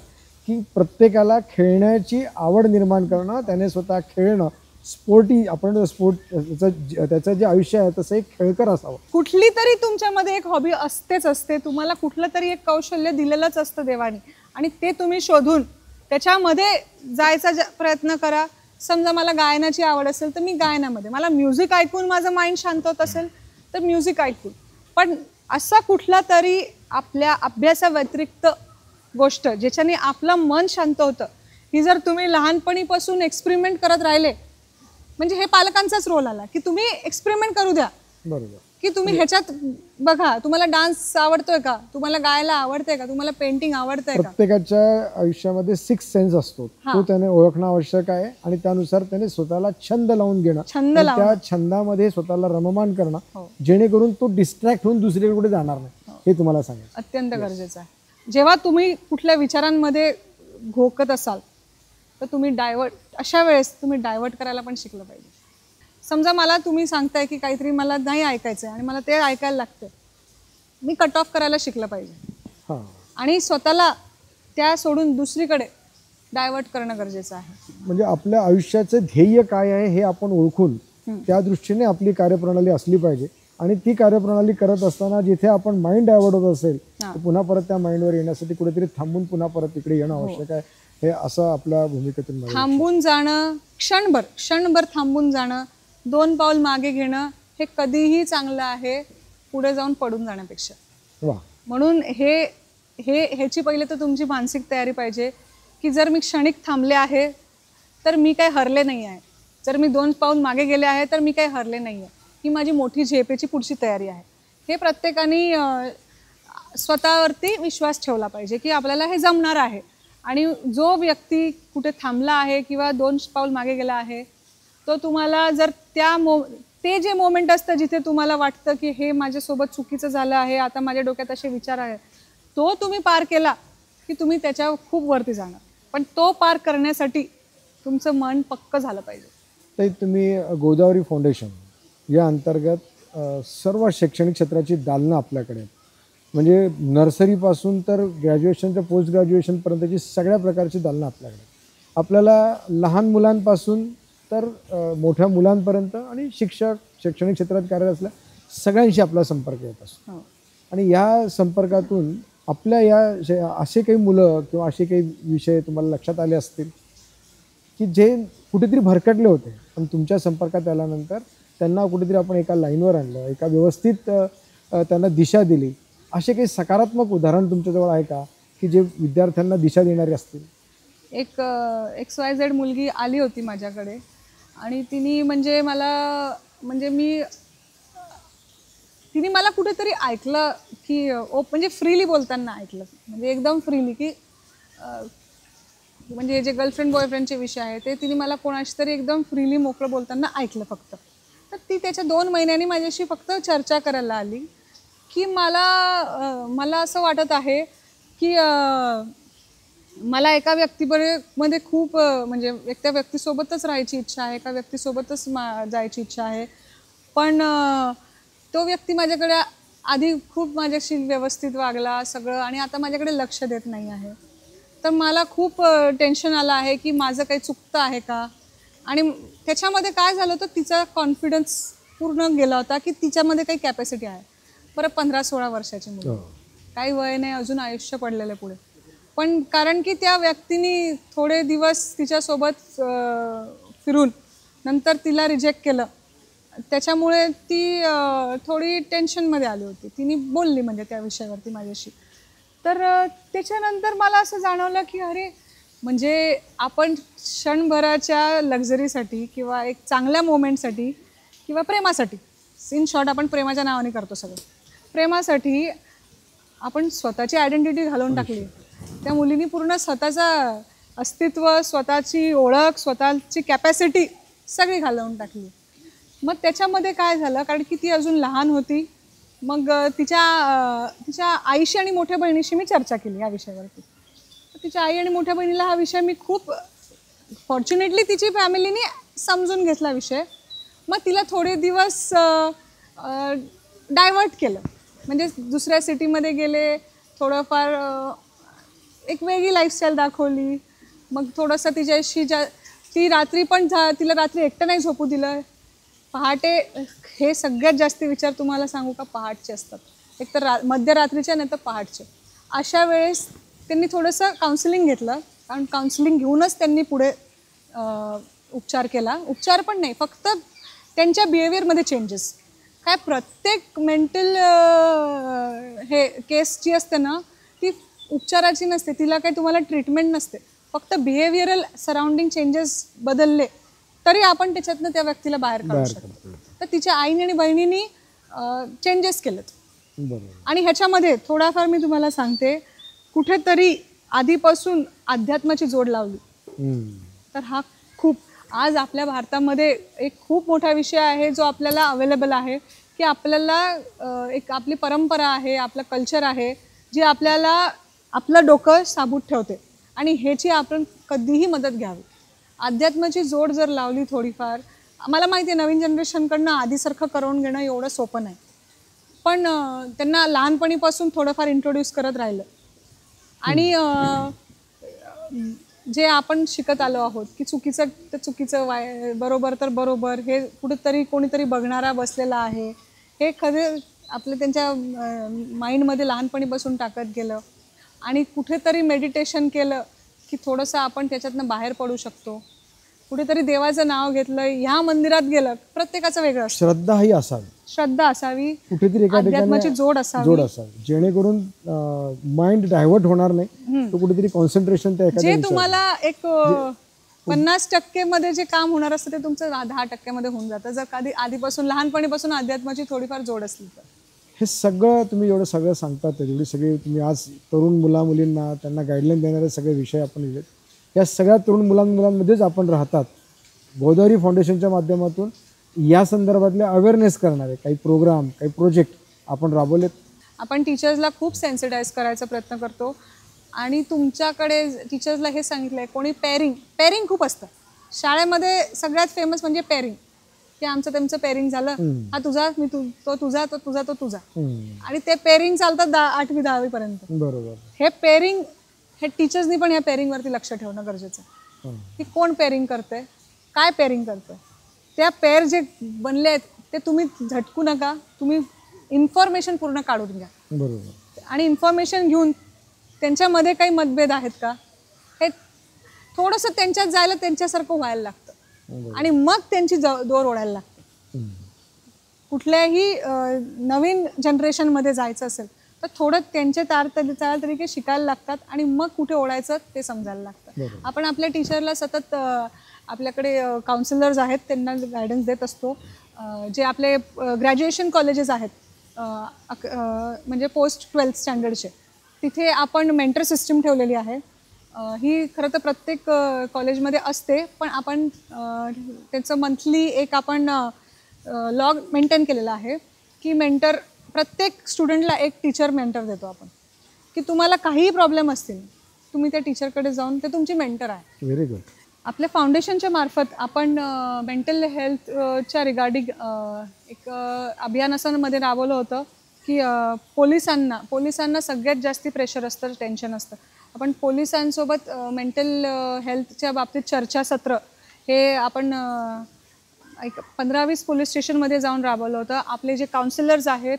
की प्रत्येकाला खेळण्याची आवड निर्माण करणं, त्याने स्वतः खेळणं, स्पोर्टी आपण स्पोर्ट त्याचं जे आयुष्य आहे तसं एक खेळकर असावं. कुठली तरी तुमच्यामध्ये एक हॉबी असतेच असते. तुम्हाला कुठलं तरी एक कौशल्य दिलेलंच असतं देवाने आणि ते तुम्ही शोधून त्याच्यामध्ये जायचा प्रयत्न करा. समजा मला गायनाची आवड असेल तर मी गायनामध्ये, मला म्युझिक ऐकून माझं माइंड शांत होत असेल तर म्युझिक ऐकून. पण असा कुठला तरी आपल्या अभ्यासाव्यतिरिक्त गोष्ट ज्याच्याने आपलं मन शांत होतं, ही जर तुम्ही लहानपणीपासून एक्सपेरिमेंट करत राहिले, म्हणजे हे पालकांचाच रोल आला की तुम्ही एक्सपेरिमेंट करू द्या. बरोबर. की तुम्ही ह्याच्यात बघा, तुम्हाला डान्स आवडतोय का, तुम्हाला गायला आवडतंय का, तुम्हाला पेंटिंग आवडतंय का. प्रत्येकाच्या आयुष्यामध्ये 6 सेन्स असतो, तो त्याने ओळखणं आवश्यक आहे आणि त्यानुसार त्याने स्वतःला छंद लावून घेणं, त्या छंदामध्ये स्वतःला रममान करणं, जेणेकरून तो डिस्ट्रॅक्ट होऊन दुसरीकडे कुठे जाणार नाही, हे तुम्हाला सांगायचं अत्यंत गरजेचं आहे. जेव्हा तुम्ही कुठल्या विचारांमध्ये घोकत असाल तर तुम्ही अशा वेळेस तुम्ही डायव्हर्ट करायला पण शिकलं पाहिजे. समजा मला तुम्ही सांगताय की काहीतरी मला नाही ऐकायचं आहे आणि मला ते ऐकायला लागतं, मी कट ऑफ करायला शिकलं पाहिजे आणि स्वतःला त्या सोडून दुसरीकडे डायव्हर्ट करणं गरजेचं आहे. म्हणजे आपल्या आयुष्याचं ध्येय काय आहे हे आपण ओळखून त्या दृष्टीने आपली कार्यप्रणाली असली पाहिजे. आणि ती कार्यप्रणाली करत असताना जिथे आपण माइंड डायव्हर्ट होत असेल तर पुन्हा परत त्या माइंडवर येण्यासाठी कुठेतरी थांबून पुन्हा परत इकडे येणं आवश्यक आहे. हे असं आपल्या भूमिकेतून मला थांबून जाणं, क्षणभर थांबून जाणं, 2 पाऊल मागे घेणं हे कधीही चांगलं आहे पुढे जाऊन पडून जाण्यापेक्षा. वा. म्हणून ह्याची पहिले तर तुमची मानसिक तयारी पाहिजे की जर मी क्षणिक थांबले आहे तर मी काही हरले नाही आहे. जर मी 2 पाऊल मागे गेले आहे तर मी काही हरले नाही आहे. ही माझी मोठी झेपेची पुढची तयारी आहे. हे प्रत्येकाने स्वतःवरती विश्वास ठेवला पाहिजे की आपल्याला हे जमणार आहे. आणि जो व्यक्ती कुठे थांबला आहे किंवा 2 पाऊल मागे गेला आहे तो तुम्हाला जर ते जे मोमेंट असतं जिथे तुम्हाला वाटतं की हे माझ्यासोबत चुकीचं झालं आहे, आता माझ्या डोक्यात असे विचार आहेत, तो तुम्ही पार केला की तुम्ही त्याच्या खूप वरती जाणार. पण तो पार करण्यासाठी तुमचं मन पक्क झालं पाहिजे. तर तुम्ही गोदावरी फाउंडेशन या अंतर्गत सर्व शैक्षणिक क्षेत्राची दालनं आपल्याकडे आहेत. म्हणजे नर्सरीपासून तर ग्रॅज्युएशनच्या पोस्ट ग्रॅज्युएशनपर्यंतची सगळ्या प्रकारची दालनं आपल्याकडे आहेत. आपल्याला लहान मुलांपासून तर मोठ्या मुलांपर्यंत आणि शिक्षक, शैक्षणिक क्षेत्रात कार्यरत असल्या सगळ्यांशी आपला संपर्क येत असतो. आणि या संपर्कातून आपल्या या असे काही मुलं किंवा असे काही विषय तुम्हाला लक्षात आले असतील की जे कुठेतरी भरकटले होते पण तुमच्या संपर्कात आल्यानंतर त्यांना कुठेतरी आपण एका लाईनवर आणलं, एका व्यवस्थित त्यांना दिशा दिली. असे काही सकारात्मक उदाहरण तुमच्याजवळ आहे का की जे विद्यार्थ्यांना दिशा देणारे असतील? एक XYZ मुलगी आली होती माझ्याकडे आणि तिने मला कुठेतरी ऐकलं की म्हणजे फ्रीली बोलताना ऐकलं. म्हणजे एकदम फ्रीली की म्हणजे जे गर्लफ्रेंड बॉयफ्रेंडचे विषय आहे ते तिने मला कोणाशी तरी एकदम फ्रीली मोकळं बोलताना ऐकलं फक्त. तर ती त्याच्या 2 महिन्यांनी माझ्याशी फक्त चर्चा करायला आली की मला असं वाटत आहे की मला एका व्यक्तीमध्ये खूप म्हणजे त्या व्यक्तीसोबतच राहायची इच्छा आहे, एका व्यक्तीसोबतच जायची इच्छा आहे. पण तो व्यक्ती माझ्याकडे आधी खूप माझ्याशी व्यवस्थित वागला सगळं आणि आता माझ्याकडे लक्ष देत नाही आहे. तर मला खूप टेन्शन आलं आहे की माझं काही चुकतं आहे का. आणि त्याच्यामध्ये काय झालं होतं तिचा कॉन्फिडन्स पूर्ण गेला होता की तिच्यामध्ये काही कॅपॅसिटी आहे. बरं 15-16 वर्षाची मुलं, काही वय नाही, अजून आयुष्य पडलेलं पुढे. पण कारण की त्या व्यक्तीने थोडे दिवस तिच्यासोबत फिरून नंतर तिला रिजेक्ट केलं त्याच्यामुळे ती थोडी टेन्शनमध्ये आली होती. तिने बोलली म्हणजे त्या विषयावरती माझ्याशी. तर त्याच्यानंतर मला असं जाणवलं की अरे म्हणजे आपण क्षणभराच्या लक्झरीसाठी किंवा एक चांगल्या मोमेंटसाठी किंवा प्रेमासाठी, इन शॉर्ट आपण प्रेमाच्या नावाने करतो सगळं, प्रेमासाठी आपण स्वतःची आयडेंटिटी घालवून टाकली. त्या मुलीने पूर्ण स्वतःचं अस्तित्व, स्वतःची ओळख, स्वतःची कॅपॅसिटी सगळी घालवून टाकली. मग त्याच्यामध्ये काय झालं, कारण की ती अजून लहान होती, मग तिच्या आईशी आणि मोठ्या बहिणीशी मी चर्चा केली या विषयावरती. तिच्या आई आणि मोठ्या बहिणीला हा विषय मी खूप फॉर्च्युनेटली तिची फॅमिलीने समजून घेतला विषय. मग तिला थोडे दिवस डायव्हर्ट केलं, म्हणजे दुसऱ्या सिटीमध्ये गेले, थोडंफार एक वेगळी लाईफस्टाईल दाखवली. मग थोडंसं तिच्याशी तिला रात्री एकटं नाही झोपू दिलं. पहाटे, हे सगळ्यात जास्त विचार तुम्हाला सांगू का, पहाटचे असतात. एक तर मध्यरात्रीच्या नाही तर पहाटचे. अशा वेळेस त्यांनी थोडंसं काउन्सिलिंग घेतलं, कारण काउन्सिलिंग घेऊनच त्यांनी पुढे उपचार केला. उपचार पण नाही, फक्त त्यांच्या बिहेवियरमध्ये चेंजेस. काय प्रत्येक मेंटल केस जी असते ना ती उपचाराची नसते, तिला काही तुम्हाला ट्रीटमेंट नसते. फक्त बिहेवियरल सराउंडिंग चेंजेस बदलले तरी आपण त्याच्यातनं त्या व्यक्तीला बाहेर काढू शकतो. तर तिच्या आईने आणि बहिणींनी चेंजेस केलेत. आणि ह्याच्यामध्ये थोडाफार मी तुम्हाला सांगते, कुठेतरी आधीपासून अध्यात्माची जोड लावली तर हा खूप आज आपल्या भारतामध्ये एक खूप मोठा विषय आहे जो आपल्याला अवेलेबल आहे की आपल्याला एक आपली परंपरा आहे, आपलं कल्चर आहे जी आपल्याला आपलं डोकं साबूत ठेवते आणि ह्याची आपण कधीही मदत घ्यावी. अध्यात्माची जोड जर लावली थोडीफार, मला माहिती आहे नवीन जनरेशनकडनं आधीसारखं करून घेणं एवढं सोपं नाही, पण त्यांना लहानपणीपासून थोडंफार इंट्रोड्यूस करत राहिलं आणि जे आपण शिकत आलो आहोत की चुकीचं तर चुकीचं, बरोबर तर बरोबर, हे कुठेतरी कोणीतरी बघणारा बसलेला आहे, हे खरे आपलं त्यांच्या माइंडमध्ये लहानपणी बसून टाकत गेलं. आणि कुठेतरी मेडिटेशन केलं की थोडंसं आपण त्याच्यातनं बाहेर पडू शकतो. कुठेतरी देवाचं नाव घेतलं, ह्या मंदिरात गेलं, प्रत्येकाचं वेगळं असतं. श्रद्धा ही असावी, श्रद्धा असावी, कुठेतरी एका अध्यात्माची ठिकाणी जोड असावी. जोड असावी, जेणेकरून माइंड डायव्हर्ट होणार नाही, तो कुठेतरी कॉन्सन्ट्रेशन त्या एखाद्या जे तुम्हाला एक 50% मध्ये जे काम होणार असतं ते तुमचं 10% मध्ये होऊन जातं, जर कधी आधीपासून लहानपणीपासून अध्यात्माची थोडीफार जोड असली तर. हे सगळं तुम्ही एवढं सगळं सांगतात, एवढी सगळी तुम्ही आज तरुण मुला-मुलींना त्यांना गाईडलाईन देणारे सगळे विषय आपण दिलेत. या सगळ्या तरुण मुलांमध्येच आपण राहतात. गोदावरी फाउंडेशनच्या माध्यमातून या संदर्भातले अवेअरनेस करणारे काही प्रोग्राम, काही प्रोजेक्ट आपण राबवलेत. आपण टीचर्सला खूप सेन्सिटाईज करायचा प्रयत्न करतो आणि तुमच्याकडे टीचर्सला हे सांगितलंय, कोणी पेअरिंग खूप असतं शाळेमध्ये. सगळ्यात फेमस म्हणजे पेअरिंग, की आमचं त्यांचं पेअरिंग झालं, हा तुझा, मी तो तुझा, तो तुझा, तो तुझा. आणि ते पेअरिंग चालतात 8वी 10वी पर्यंत. बरोबर. हे पेअरिंग, हे टीचर्सनी पण या पेअरिंगवरती लक्ष ठेवणं गरजेचं आहे, की कोण पेअरिंग करते, काय पेअरिंग करते. त्या पेअर जे बनले आहेत ते तुम्ही झटकू नका, तुम्ही इन्फॉर्मेशन पूर्ण काढून घ्या. बरोबर. आणि इन्फॉर्मेशन घेऊन त्यांच्यामध्ये काही मतभेद आहेत का, हे थोडंसं त्यांच्यात जायला त्यांच्यासारखं व्हायला लागतं आणि मग त्यांची दोर ओढायला लागते. कुठल्याही नवीन जनरेशनमध्ये जायचं असेल तर थोडं त्यांचे तरीके शिकायला लागतात आणि मग कुठे ओढायचं ते समजायला लागतं. आपण आपल्या टीचरला सतत आपल्याकडे काउन्सिलर्स आहेत, त्यांना गायडन्स देत असतो. जे आपले ग्रॅज्युएशन कॉलेजेस आहेत, म्हणजे पोस्ट 12th स्टँडर्डचे, तिथे आपण मेंटर सिस्टीम ठेवलेली आहे. ही खरं तर प्रत्येक कॉलेजमध्ये असते, पण आपण त्याचं मंथली एक आपण लॉग मेंटेन केलेला आहे की मेंटर, प्रत्येक स्टुडंटला एक टीचर मेंटर देतो आपण, की तुम्हाला काहीही प्रॉब्लेम असतील तुम्ही त्या टीचरकडे जाऊन, ते तुमची मेंटर आहे. Very good. आपल्या फाउंडेशनच्या मार्फत आपण मेंटल हेल्थच्या रिगार्डिंग एक अभियान असं राबवलं होतं की पोलिसांना सगळ्यात जास्ती प्रेशर असतं, टेन्शन असतं. आपण पोलिसांसोबत मेंटल हेल्थच्या बाबतीत चर्चासत्र हे आपण एक 15-20 पोलीस स्टेशनमध्ये जाऊन राबवलं होतं. आपले जे काउन्सिलर्स आहेत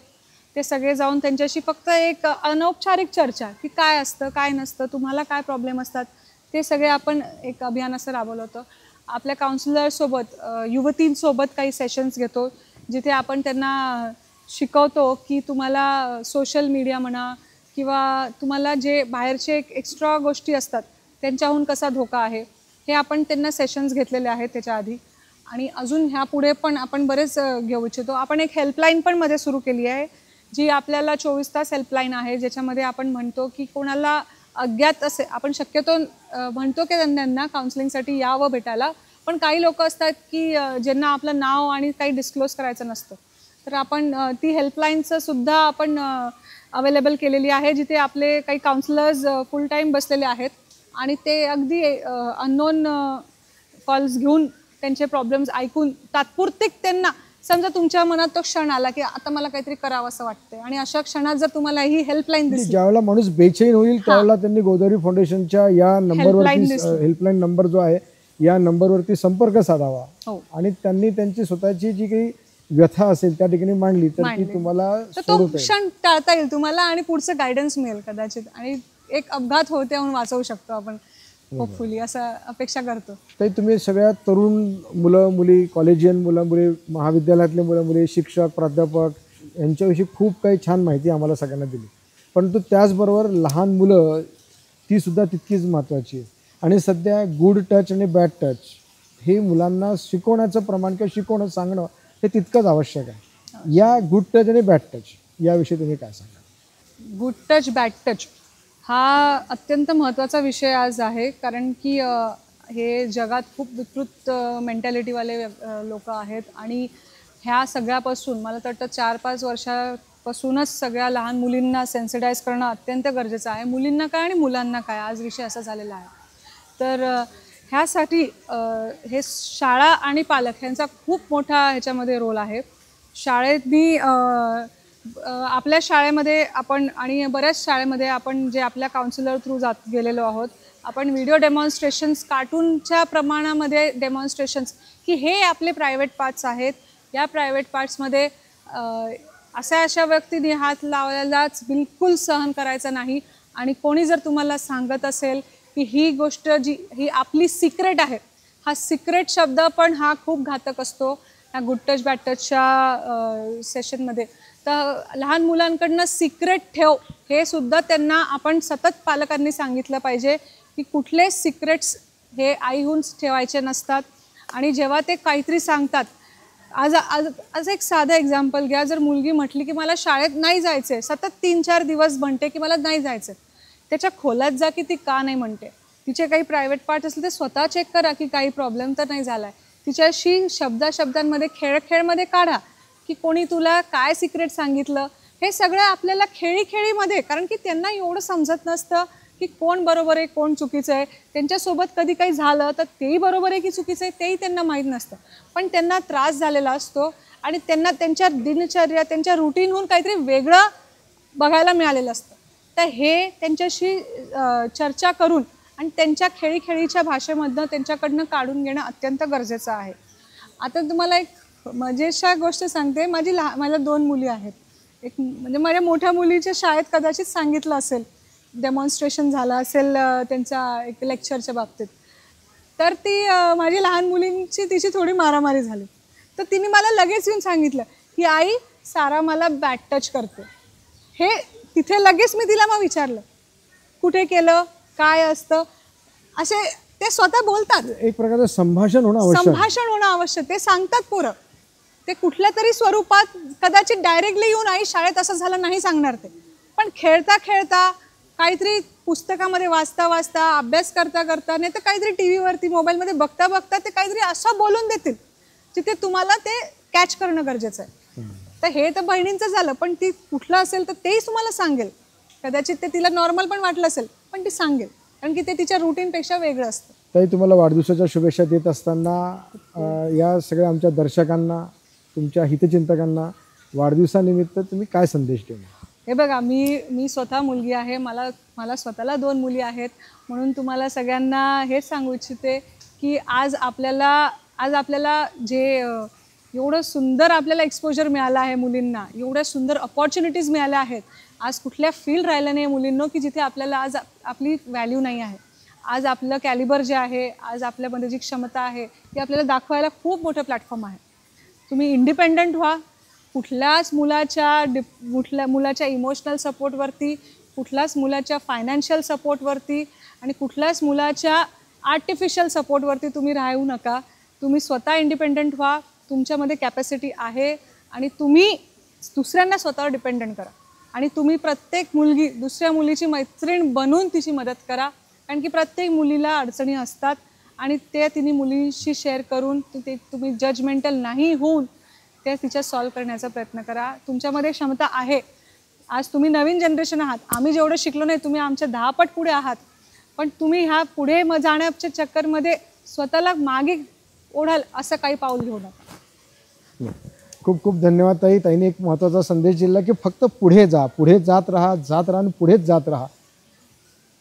ते सगळे जाऊन त्यांच्याशी फक्त एक अनौपचारिक चर्चा, की काय असतं काय नसतं, तुम्हाला काय प्रॉब्लेम असतात, ते सगळे आपण एक अभियान असं राबवलं होतं. आपल्या काउन्सिलरसोबत युवतींसोबत काही सेशन्स घेतो, जिथे आपण त्यांना शिकवतो की तुम्हाला सोशल मीडिया म्हणा किंवा तुम्हाला जे बाहेरचे एक्स्ट्रा गोष्टी असतात त्यांच्याहून कसा धोका आहे, हे आपण त्यांना सेशन्स घेतलेले आहेत त्याच्या आधी. आणि अजून ह्यापुढे पण आपण बरेच घेऊ इच्छितो. आपण एक हेल्पलाईन पण मध्ये सुरू केली आहे, जी आपल्याला 24 तास हेल्पलाईन आहे, ज्याच्यामध्ये आपण म्हणतो की कोणाला अज्ञात असे, आपण शक्यतो म्हणतो की त्यांना काउन्सिलिंगसाठी यावं भेटायला, पण काही लोक असतात की ज्यांना आपलं नाव आणि काही डिस्क्लोज करायचं नसतं, तर आपण ती हेल्पलाईनचं सुद्धा आपण अवेलेबल केलेली आहे, जिथे आपले काही काउन्सिलर्स फुल टाईम बसलेले आहेत आणि ते अगदी अननोन कॉल्स घेऊन त्यांचे प्रॉब्लेम्स ऐकून तात्पुरते, त्यांना समजा तुमच्या मनात तो क्षण आला की आता मला काहीतरी करावं असं वाटतंय आणि अशा क्षणात जर तुम्हाला ही हेल्पलाईन दिसली, ज्यावेळेला माणूस बेचैन होईल त्यावेळेला त्यांनी गोदावरी फाउंडेशनच्या या नंबरवरती, हेल्पलाईन नंबर जो आहे या नंबरवरती संपर्क साधावा आणि त्यांनी त्यांची स्वतःची जी काही व्यथा असेल त्या ठिकाणी मांडली तर ती तुम्हाला तो क्षण टाळता येईल तुम्हाला आणि पुढचं गायडन्स मिळेल कदाचित, आणि एक अपघात होते म्हणून वाचवू शकतो आपण होपफुली, असं अपेक्षा करतो. तर तुम्ही सगळ्या तरुण मुलं मुली, कॉलेजियन मुलं मुली, महाविद्यालयातले मुलं मुली, शिक्षक, प्राध्यापक यांच्याविषयी खूप काही छान माहिती आम्हाला सगळ्यांना दिली, परंतु त्याचबरोबर लहान मुलं ती सुद्धा तितकीच महत्त्वाची आहे. आणि सध्या गुड टच आणि बॅड टच हे मुलांना शिकवण्याचं प्रमाण किंवा शिकवणं सांगणं हे तितकंच आवश्यक आहे. या गुड टच आणि बॅड टच याविषयी तुम्ही काय सांगा? गुड टच बॅड टच हा अत्यंत महत्त्वाचा विषय आज आहे, कारण की हे जगात खूप विकृत मेंटॅलिटीवाले लोक आहेत आणि ह्या सगळ्यापासून मला तर वाटतं 4-5 वर्षापासूनच सगळ्या लहान मुलींना सेन्सिटाईज करणं अत्यंत गरजेचं आहे. मुलींना काय आणि मुलांना काय, आज विषय असा झालेला आहे. तर ह्यासाठी हे शाळा आणि पालक यांचा खूप मोठा ह्याच्यामध्ये रोल आहे. शाळेतनी आपल्या शाळेमध्ये आपण आणि बऱ्याच शाळेमध्ये आपण जे आपल्या काउन्सिलर थ्रू गेलेलो आहोत, आपण व्हिडिओ डेमॉन्स्ट्रेशन्स, कार्टूनच्या प्रमाणामध्ये डेमॉन्स्ट्रेशन्स, की हे आपले प्रायव्हेट पार्ट्स आहेत, या प्रायव्हेट पार्ट्समध्ये अशा व्यक्तींनी हात लावायलाच बिलकुल सहन करायचं नाही. आणि कोणी जर तुम्हाला सांगत असेल की ही गोष्ट ही आपली सिक्रेट आहे, हा सिक्रेट शब्द पण हा खूप घातक असतो ह्या गुड टच बॅड टचच्या सेशनमध्ये. तर लहान मुलांकडनं सिक्रेट ठेव हे सुद्धा त्यांना आपण सतत पालकांनी सांगितलं पाहिजे की कुठले सिक्रेट्स हे आईहून ठेवायचे नसतात. आणि जेव्हा ते काहीतरी सांगतात, आज एक साधं एक्झाम्पल घ्या. जर मुलगी म्हटली की मला शाळेत नाही जायचं आहे, सतत 3-4 दिवस म्हणते की मला नाही जायचं, त्याच्या खोलात जा की ती का नाही म्हणते. तिचे काही प्रायव्हेट पार्ट असले तर स्वतः चेक करा की काही प्रॉब्लेम तर नाही झाला आहे. तिच्याशी शब्दामध्ये खेळमध्ये काढा की कोणी तुला काय सिक्रेट सांगितलं. हे सगळं आपल्याला खेळीमध्ये, कारण की त्यांना एवढं समजत नसतं की कोण बरोबर आहे कोण चुकीचं आहे. त्यांच्यासोबत कधी काही झालं तर तेही बरोबर आहे की चुकीचं आहे तेही त्यांना माहीत नसतं, पण त्यांना त्रास झालेला असतो आणि त्यांना त्यांच्या दिनचर्या, त्यांच्या रुटीनहून काहीतरी वेगळं बघायला मिळालेलं असतं. तर हे त्यांच्याशी चर्चा करून आणि त्यांच्या खेळीच्या भाषेमधनं त्यांच्याकडनं काढून घेणं अत्यंत गरजेचं आहे. आता तुम्हाला एक मजेशीर गोष्ट सांगते. मला 2 मुली आहेत. एक म्हणजे माझ्या मोठ्या मुलीच्या शाळेत कदाचित सांगितलं असेल, डेमॉन्स्ट्रेशन झालं असेल त्यांच्या एक लेक्चरच्या बाबतीत, तर ती माझी लहान मुलींची तिची थोडी मारामारी झाली. तर तिने मला लगेच येऊन सांगितलं की आई सारा मला बॅड टच करते. हे तिथे लगेच मी तिला मग विचारलं कुठे केलं, काय असतं. असे ते स्वतः बोलतात. एक प्रकारचं संभाषण होणं आवश्यक. ते सांगतात पोरं. ते कुठल्या तरी स्वरूपात, कदाचित डायरेक्टली येऊन आई शाळेत असं झालं नाही सांगणार ते, पण खेळता काहीतरी पुस्तकामध्ये वाचता अभ्यास करता नाही तर काहीतरी टी व्हीवरती मोबाईलमध्ये बघता ते काहीतरी असं बोलून देतील जिथे तुम्हाला ते कॅच करणं गरजेचं आहे. तर हे तर बहिणींचं झालं, पण ती कुठलं असेल तर तेही तुम्हाला सांगेल. कदाचित ते तिला नॉर्मल पण वाटलं असेल, पण ती सांगेल, कारण की ते तिच्या रुटीनपेक्षा वेगळं असतं. ताई, तुम्हाला वाढदिवसाच्या शुभेच्छा देत असताना या सगळ्या आमच्या दर्शकांना, तुमच्या हितचिंतकांना वाढदिवसानिमित्त तुम्ही काय संदेश देणार? हे बघा, मी स्वतः मुलगी आहे. मला स्वतःला 2 मुली आहेत. म्हणून तुम्हाला सगळ्यांना हेच सांगू इच्छिते की आज आपल्याला जे एवढं सुंदर आपल्याला एक्सपोजर मिळालं आहे मुलींना, एवढ्या सुंदर अपॉर्च्युनिटीज मिळाल्या आहेत. आज कुठल्या फील्ड राहिलं नाही मुलींनो की जिथे आपल्याला आज आपली व्हॅल्यू नाही आहे. आज आपलं कॅलिबर जे आहे, आज आपल्यामध्ये जी क्षमता आहे ती आपल्याला दाखवायला खूप मोठं प्लॅटफॉर्म आहे. तुम्ही इंडिपेंडंट व्हा. कुठल्याच मुलाच्या इमोशनल सपोर्टवरती, कुठल्याच मुलाच्या फायनान्शियल सपोर्टवरती आणि कुठल्याच मुलाच्या आर्टिफिशियल सपोर्टवरती तुम्ही राहू नका. तुम्ही स्वतः इंडिपेंडंट व्हा. तुमच्यामध्ये कॅपॅसिटी आहे आणि तुम्ही दुसऱ्यांना स्वतःवर डिपेंडंट करा. आणि तुम्ही प्रत्येक मुलगी दुसऱ्या मुलीची मैत्रीण बनून तिची मदत करा, कारण की प्रत्येक मुलीला अडचणी असतात आणि ते तिने मुलीशी शेअर करून तुम्ही जजमेंटल नाही होऊन ते तिच्या सॉल्व करण्याचा प्रयत्न करा. तुमच्यामध्ये क्षमता आहे. आज तुम्ही नवीन जनरेशन आहात. आम्ही जेवढं शिकलो नाही तुम्ही आमच्या 10 पट पुढे आहात, पण तुम्ही ह्या पुढे जाण्याच्या चक्करमध्ये स्वतःला मागे ओढाल असं काही पाऊल घेऊ नका. खूप खूप धन्यवाद ताई. ताईने एक महत्त्वाचा संदेश दिला की फक्त पुढे जात राहा आणि पुढेच जात राहा.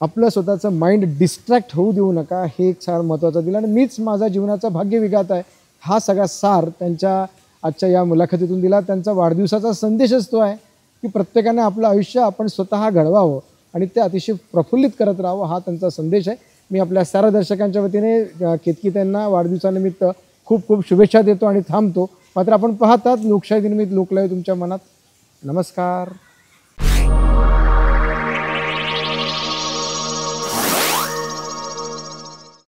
आपलं स्वतःचं माइंड डिस्ट्रॅक्ट होऊ देऊ नका, हे एक सार महत्त्वाचं दिलं. आणि मीच माझा जीवनाचा भाग्यविधाता आहे हा सगळा सार त्यांच्या आजच्या या मुलाखतीतून दिला. त्यांचा वाढदिवसाचा संदेशच तो आहे की प्रत्येकाने आपलं आयुष्य आपण स्वतः घडवावं आणि ते अतिशय प्रफुल्लित करत राहावं, हा त्यांचा संदेश आहे. मी आपल्या साऱ्या दर्शकांच्या वतीने केतकीताईंना वाढदिवसानिमित्त खूप खूप शुभेच्छा देतो आणि थांबतो. मात्र आपण पाहतात लोकशाही निर्मित लोकलाईव्ह तुमच्या मनात. नमस्कार.